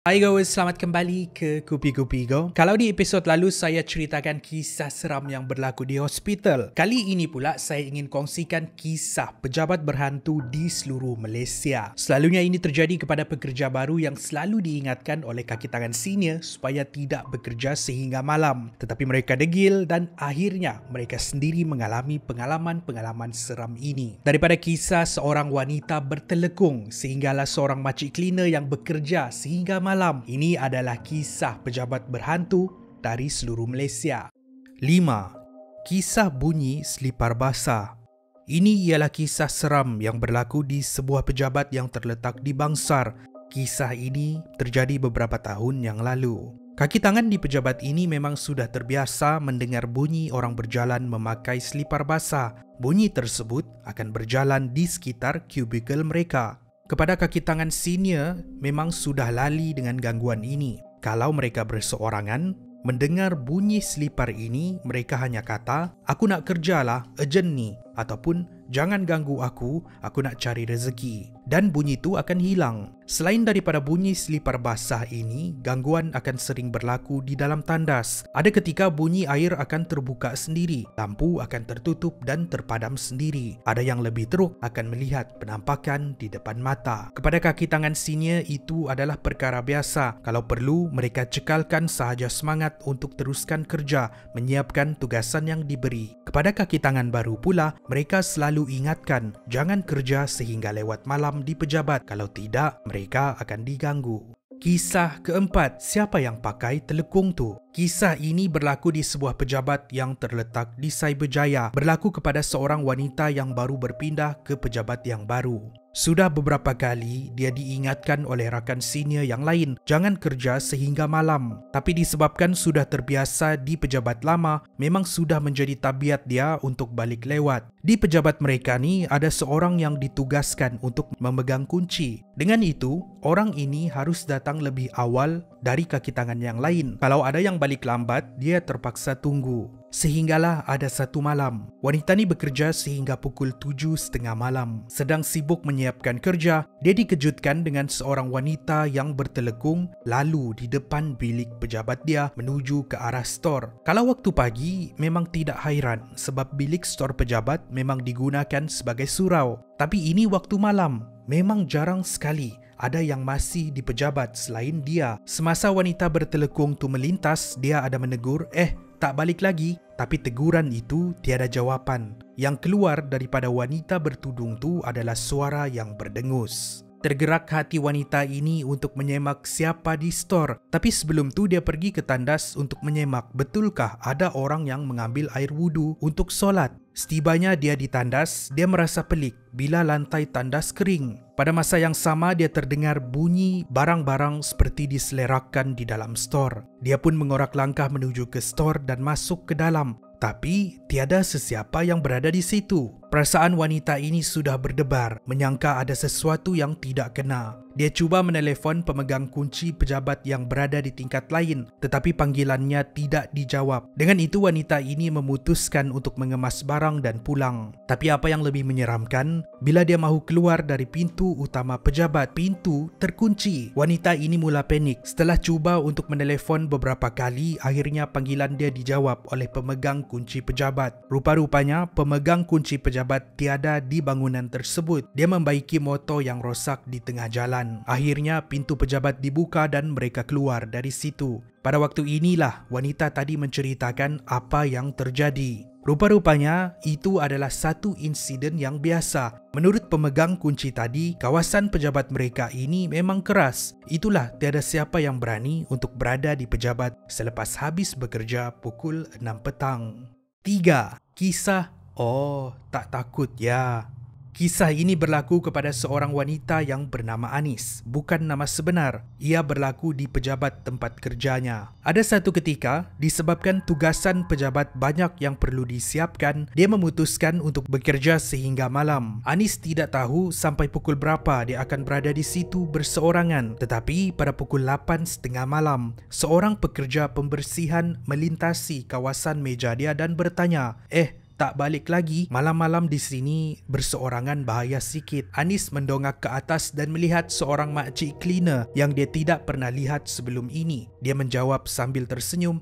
Hai guys, selamat kembali ke Kupi-Kupi Go. Kalau di episod lalu saya ceritakan kisah seram yang berlaku di hospital. Kali ini pula saya ingin kongsikan kisah pejabat berhantu di seluruh Malaysia. Selalunya ini terjadi kepada pekerja baru yang selalu diingatkan oleh kaki tangan senior supaya tidak bekerja sehingga malam. Tetapi mereka degil dan akhirnya mereka sendiri mengalami pengalaman-pengalaman seram ini. Daripada kisah seorang wanita bertelekung sehinggalah seorang makcik cleaner yang bekerja sehingga malam. Ini adalah kisah pejabat berhantu dari seluruh Malaysia. 5. Kisah bunyi selipar basah. Ini ialah kisah seram yang berlaku di sebuah pejabat yang terletak di Bangsar. Kisah ini terjadi beberapa tahun yang lalu. Kaki tangan di pejabat ini memang sudah terbiasa mendengar bunyi orang berjalan memakai selipar basah. Bunyi tersebut akan berjalan di sekitar kubikel mereka. Kepada kaki tangan senior, memang sudah lali dengan gangguan ini. Kalau mereka berseorangan, mendengar bunyi selipar ini, mereka hanya kata, "Aku nak kerjalah, urgent ni." Ataupun, "Jangan ganggu aku nak cari rezeki." Dan bunyi itu akan hilang. Selain daripada bunyi selipar basah ini, gangguan akan sering berlaku di dalam tandas. Ada ketika bunyi air akan terbuka sendiri, lampu akan tertutup dan terpadam sendiri. Ada yang lebih teruk akan melihat penampakan di depan mata. Kepada kaki tangan senior itu adalah perkara biasa. Kalau perlu, mereka cekalkan sahaja semangat untuk teruskan kerja, menyiapkan tugasan yang diberi. Kepada kaki tangan baru pula, mereka selalu ingatkan, jangan kerja sehingga lewat malam di pejabat. Kalau tidak, mereka akan diganggu. Kisah keempat, siapa yang pakai telekung tu? Kisah ini berlaku di sebuah pejabat yang terletak di Cyberjaya. Berlaku kepada seorang wanita yang baru berpindah ke pejabat yang baru. Sudah beberapa kali dia diingatkan oleh rakan senior yang lain, jangan kerja sehingga malam. Tapi disebabkan sudah terbiasa di pejabat lama, memang sudah menjadi tabiat dia untuk balik lewat. Di pejabat mereka ni ada seorang yang ditugaskan untuk memegang kunci. Dengan itu, orang ini harus datang lebih awal dari kaki tangan yang lain. Kalau ada yang balik lambat, dia terpaksa tunggu. Sehinggalah ada satu malam, wanita ni bekerja sehingga pukul 7.30 malam. Sedang sibuk menyiapkan kerja, dia dikejutkan dengan seorang wanita yang bertelekung lalu di depan bilik pejabat dia menuju ke arah stor. Kalau waktu pagi, memang tidak hairan sebab bilik stor pejabat memang digunakan sebagai surau. Tapi ini waktu malam, memang jarang sekali ada yang masih di pejabat selain dia. Semasa wanita bertelekung tu melintas, dia ada menegur, tak balik lagi. Tapi teguran itu tiada jawapan. Yang keluar daripada wanita bertudung tu adalah suara yang berdengus. Tergerak hati wanita ini untuk menyemak siapa di stor. Tapi sebelum tu dia pergi ke tandas untuk menyemak, betulkah ada orang yang mengambil air wudu untuk solat. Setibanya dia di tandas, dia merasa pelik bila lantai tandas kering. Pada masa yang sama dia terdengar bunyi barang-barang seperti diselerakan di dalam stor. Dia pun mengorak langkah menuju ke stor dan masuk ke dalam. Tapi tiada sesiapa yang berada di situ. Perasaan wanita ini sudah berdebar, menyangka ada sesuatu yang tidak kena. Dia cuba menelefon pemegang kunci pejabat yang berada di tingkat lain, tetapi panggilannya tidak dijawab. Dengan itu wanita ini memutuskan untuk mengemas barang dan pulang. Tapi apa yang lebih menyeramkan, bila dia mahu keluar dari pintu utama pejabat, pintu terkunci. Wanita ini mula panik. Setelah cuba untuk menelefon beberapa kali, akhirnya panggilan dia dijawab oleh pemegang kunci pejabat. Rupa-rupanya pemegang kunci pejabat tiada di bangunan tersebut. Dia membaiki motor yang rosak di tengah jalan. Akhirnya pintu pejabat dibuka dan mereka keluar dari situ. Pada waktu inilah wanita tadi menceritakan apa yang terjadi. Rupa-rupanya itu adalah satu insiden yang biasa. Menurut pemegang kunci tadi, kawasan pejabat mereka ini memang keras. Itulah tiada siapa yang berani untuk berada di pejabat selepas habis bekerja pukul 6 petang. 3. Kisah tak takut ya. Kisah ini berlaku kepada seorang wanita yang bernama Anis, bukan nama sebenar. Ia berlaku di pejabat tempat kerjanya. Ada satu ketika, disebabkan tugasan pejabat banyak yang perlu disiapkan, dia memutuskan untuk bekerja sehingga malam. Anis tidak tahu sampai pukul berapa dia akan berada di situ berseorangan. Tetapi pada pukul 8.30 malam, seorang pekerja pembersihan melintasi kawasan meja dia dan bertanya, tak balik lagi, malam-malam di sini berseorangan bahaya sikit. Anis mendongak ke atas dan melihat seorang makcik cleaner yang dia tidak pernah lihat sebelum ini. Dia menjawab sambil tersenyum,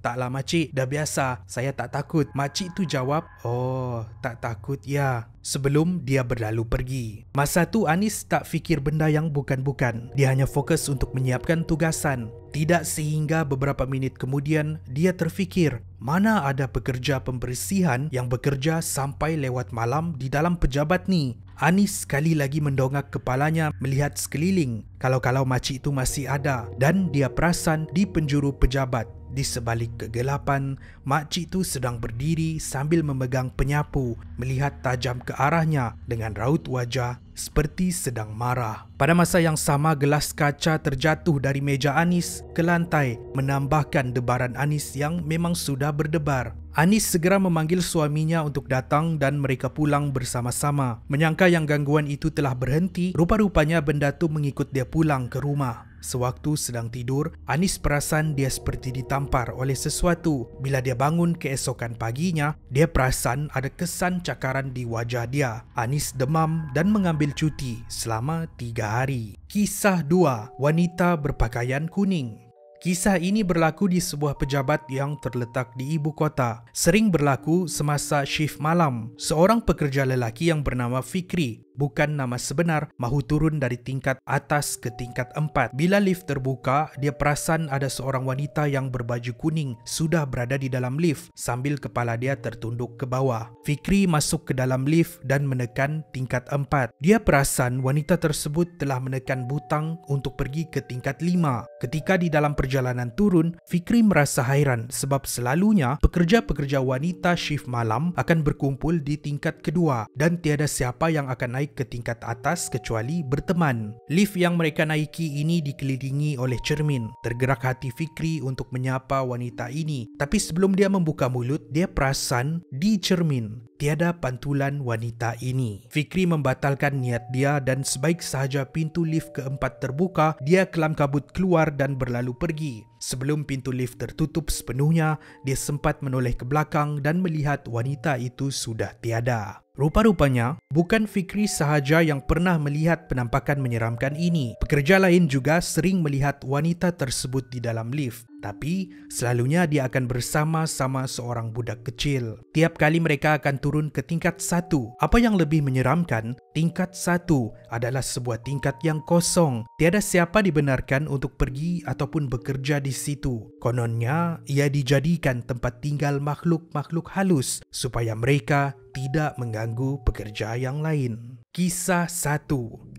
taklah makcik, dah biasa, saya tak takut. Makcik tu jawab, oh, tak takut ya. Sebelum dia berlalu pergi. Masa tu Anis tak fikir benda yang bukan-bukan. Dia hanya fokus untuk menyiapkan tugasan. Tidak sehingga beberapa minit kemudian dia terfikir, mana ada pekerja pembersihan yang bekerja sampai lewat malam di dalam pejabat ni. Anis sekali lagi mendongak kepalanya melihat sekeliling. Kalau-kalau makcik itu masih ada, dan dia perasan di penjuru pejabat. Di sebalik kegelapan, makcik itu sedang berdiri sambil memegang penyapu, melihat tajam ke arahnya dengan raut wajah seperti sedang marah. Pada masa yang sama, gelas kaca terjatuh dari meja Anis ke lantai, menambahkan debaran Anis yang memang sudah berdebar. Anis segera memanggil suaminya untuk datang dan mereka pulang bersama-sama. Menyangka yang gangguan itu telah berhenti, rupa-rupanya benda tu mengikut dia pulang ke rumah. Sewaktu sedang tidur, Anis perasan dia seperti ditampar oleh sesuatu. Bila dia bangun keesokan paginya, dia perasan ada kesan cakaran di wajah dia. Anis demam dan mengambil cuti selama 3 hari. Kisah 2. Wanita berpakaian kuning. Kisah ini berlaku di sebuah pejabat yang terletak di ibu kota. Sering berlaku semasa shift malam. Seorang pekerja lelaki yang bernama Fikri, bukan nama sebenar, mahu turun dari tingkat atas ke tingkat 4. Bila lift terbuka, dia perasan ada seorang wanita yang berbaju kuning sudah berada di dalam lift sambil kepala dia tertunduk ke bawah. Fikri masuk ke dalam lift dan menekan tingkat 4. Dia perasan wanita tersebut telah menekan butang untuk pergi ke tingkat 5. Ketika di dalam perjalanan turun, Fikri merasa hairan sebab selalunya pekerja-pekerja wanita shift malam akan berkumpul di tingkat kedua dan tiada siapa yang akan naik ke tingkat atas kecuali berteman. Lift yang mereka naiki ini dikelilingi oleh cermin. Tergerak hati Fikri untuk menyapa wanita ini. Tapi sebelum dia membuka mulut, dia perasan di cermin tiada pantulan wanita ini. Fikri membatalkan niat dia dan sebaik sahaja pintu lift keempat terbuka, dia kelam kabut keluar dan berlalu pergi. Sebelum pintu lift tertutup sepenuhnya, dia sempat menoleh ke belakang dan melihat wanita itu sudah tiada. Rupa-rupanya, bukan Fikri sahaja yang pernah melihat penampakan menyeramkan ini. Pekerja lain juga sering melihat wanita tersebut di dalam lift. Tapi, selalunya dia akan bersama-sama seorang budak kecil. Tiap kali mereka akan turun ke tingkat 1. Apa yang lebih menyeramkan, tingkat 1 adalah sebuah tingkat yang kosong. Tiada siapa dibenarkan untuk pergi ataupun bekerja di situ. Kononnya, ia dijadikan tempat tinggal makhluk-makhluk halus supaya mereka tidak mengganggu pekerja yang lain. Kisah 1.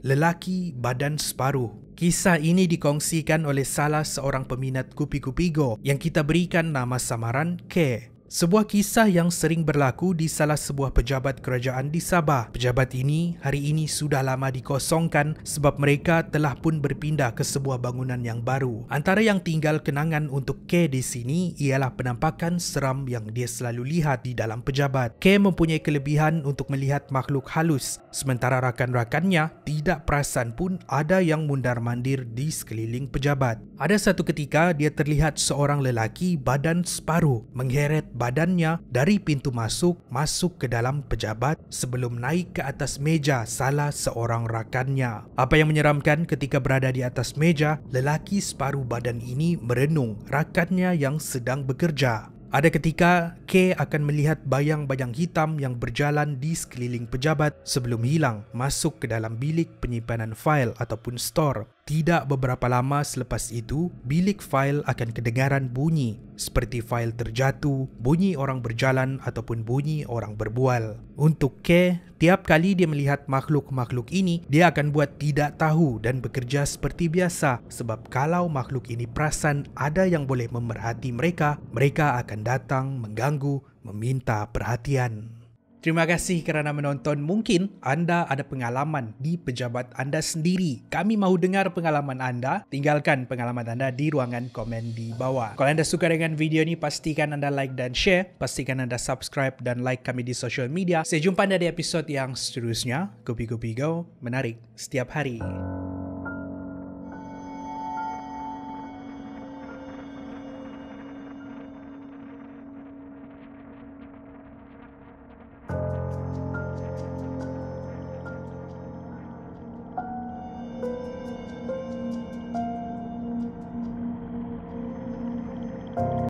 Lelaki badan separuh. Kisah ini dikongsikan oleh salah seorang peminat Kupi-Kupi Go yang kita berikan nama samaran K. Sebuah kisah yang sering berlaku di salah sebuah pejabat kerajaan di Sabah. Pejabat ini hari ini sudah lama dikosongkan sebab mereka telah pun berpindah ke sebuah bangunan yang baru. Antara yang tinggal kenangan untuk K di sini ialah penampakan seram yang dia selalu lihat di dalam pejabat. K mempunyai kelebihan untuk melihat makhluk halus, sementara rakan-rakannya tidak perasan pun ada yang mundar-mandir di sekeliling pejabat. Ada satu ketika dia terlihat seorang lelaki badan separuh mengheret badannya dari pintu masuk ke dalam pejabat sebelum naik ke atas meja salah seorang rakannya. Apa yang menyeramkan ketika berada di atas meja, lelaki separuh badan ini merenung rakannya yang sedang bekerja. Ada ketika K akan melihat bayang-bayang hitam yang berjalan di sekeliling pejabat sebelum hilang masuk ke dalam bilik penyimpanan fail ataupun store. Tidak beberapa lama selepas itu, bilik fail akan kedengaran bunyi seperti fail terjatuh, bunyi orang berjalan ataupun bunyi orang berbual. Untuk K, tiap kali dia melihat makhluk-makhluk ini, dia akan buat tidak tahu dan bekerja seperti biasa sebab kalau makhluk ini perasan ada yang boleh memerhati mereka, mereka akan datang mengganggu, meminta perhatian. Terima kasih kerana menonton. Mungkin anda ada pengalaman di pejabat anda sendiri. Kami mahu dengar pengalaman anda. Tinggalkan pengalaman anda di ruangan komen di bawah. Kalau anda suka dengan video ni, pastikan anda like dan share. Pastikan anda subscribe dan like kami di social media. Saya jumpa anda di episod yang seterusnya. Kupi-Kupi Go, menarik setiap hari.